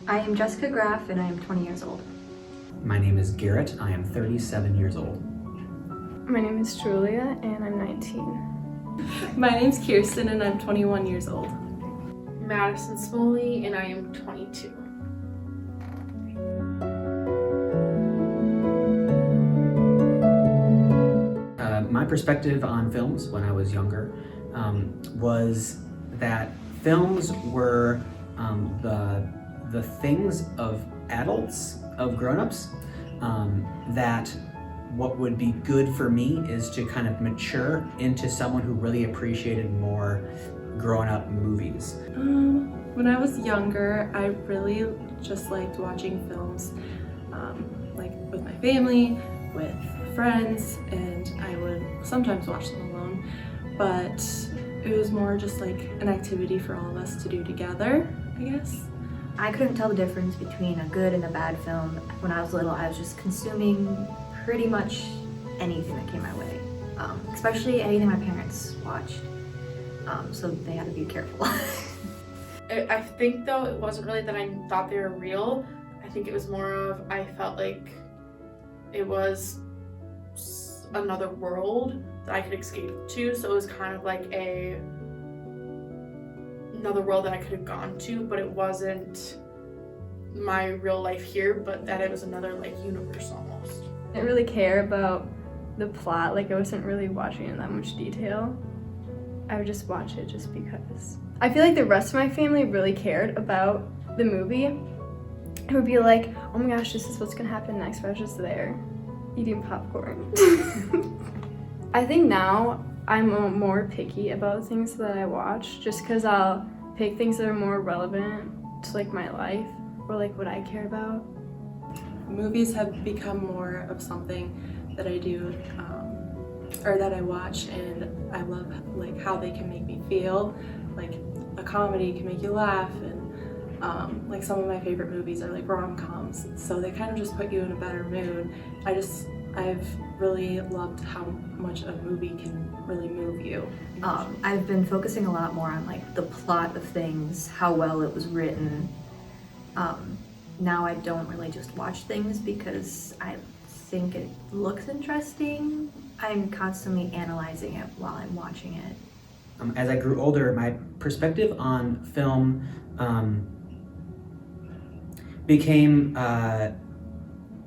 I am Jessica Graff and I am 20 years old. My name is Garrett. I am 37 years old. My name is Julia and I'm 19. My name's Kirsten and I'm 21 years old. Madison Smoley and I am 22. My perspective on films when I was younger was that films were the things of adults, of grown-ups, that what would be good for me is to kind of mature into someone who really appreciated more grown-up movies. When I was younger, I really just liked watching films like with my family, with friends, and I would sometimes watch them alone, but it was more just like an activity for all of us to do together, I guess. I couldn't tell the difference between a good and a bad film. When I was little, I was just consuming pretty much anything that came my way, especially anything my parents watched, so they had to be careful. I think though it wasn't really that I thought they were real. I think it was more of I felt like it was another world that I could escape to, so it was kind of like another world that I could have gone to, but it wasn't my real life here, but that it was another like universe almost. I didn't really care about the plot, like I wasn't really watching it in that much detail. I would just watch it just because. I feel like the rest of my family really cared about the movie. It would be like, oh my gosh, this is what's gonna happen next, but I was just there eating popcorn. I think now I'm more picky about things that I watch, just because I'll pick things that are more relevant to like my life or like what I care about. Movies have become more of something that I do or that I watch, and I love like how they can make me feel. Like a comedy can make you laugh, and like some of my favorite movies are like rom-coms, so they kind of just put you in a better mood. I've really loved how much a movie can really move you. I've been focusing a lot more on like the plot of things, how well it was written. Now I don't really just watch things because I think it looks interesting. I'm constantly analyzing it while I'm watching it. As I grew older, my perspective on film became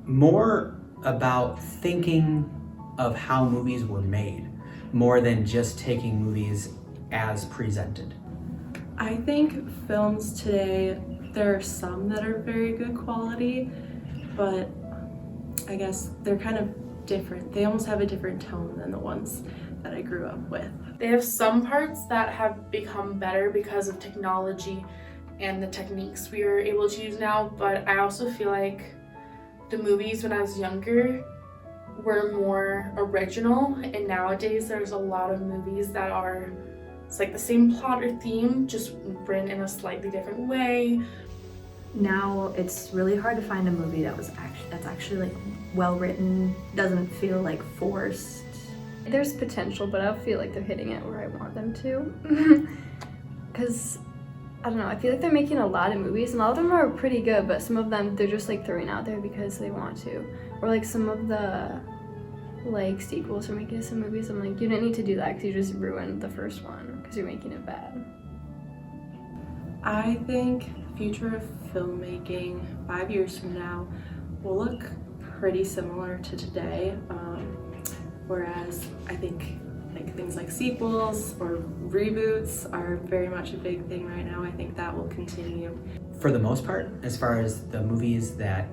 more about thinking of how movies were made, more than just taking movies as presented. I think films today, there are some that are very good quality, but I guess they're kind of different. They almost have a different tone than the ones that I grew up with. They have some parts that have become better because of technology and the techniques we are able to use now, but I also feel like the movies when I was younger were more original, and nowadays there's a lot of movies that are, it's like the same plot or theme, just written in a slightly different way. Now it's really hard to find a movie that's actually like well written, doesn't feel like forced. There's potential, but I don't feel like they're hitting it where I want them to. Because, I don't know, I feel like they're making a lot of movies, and a lot of them are pretty good, but some of them they're just like throwing out there because they want to. Or like some of the like sequels are making some movies, I'm like, you didn't need to do that because you just ruined the first one because you're making it bad. I think the future of filmmaking 5 years from now will look pretty similar to today, whereas I think like things like sequels or reboots are very much a big thing right now. I think that will continue. For the most part, as far as the movies that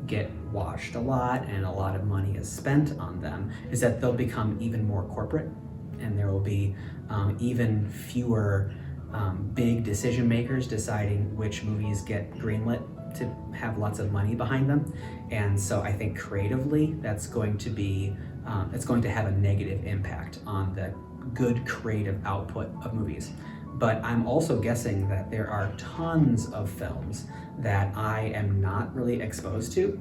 get watched a lot and a lot of money is spent on them, is that they'll become even more corporate, and there will be even fewer big decision makers deciding which movies get greenlit to have lots of money behind them. And so I think creatively that's going to be it's going to have a negative impact on the good creative output of movies. But I'm also guessing that there are tons of films that I am not really exposed to,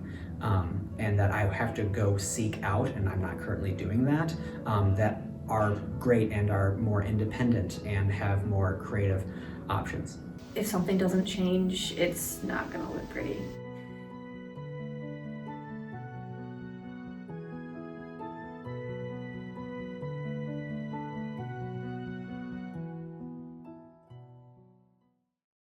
and that I have to go seek out, and I'm not currently doing that, that are great and are more independent and have more creative options. if something doesn't change, it's not gonna look pretty.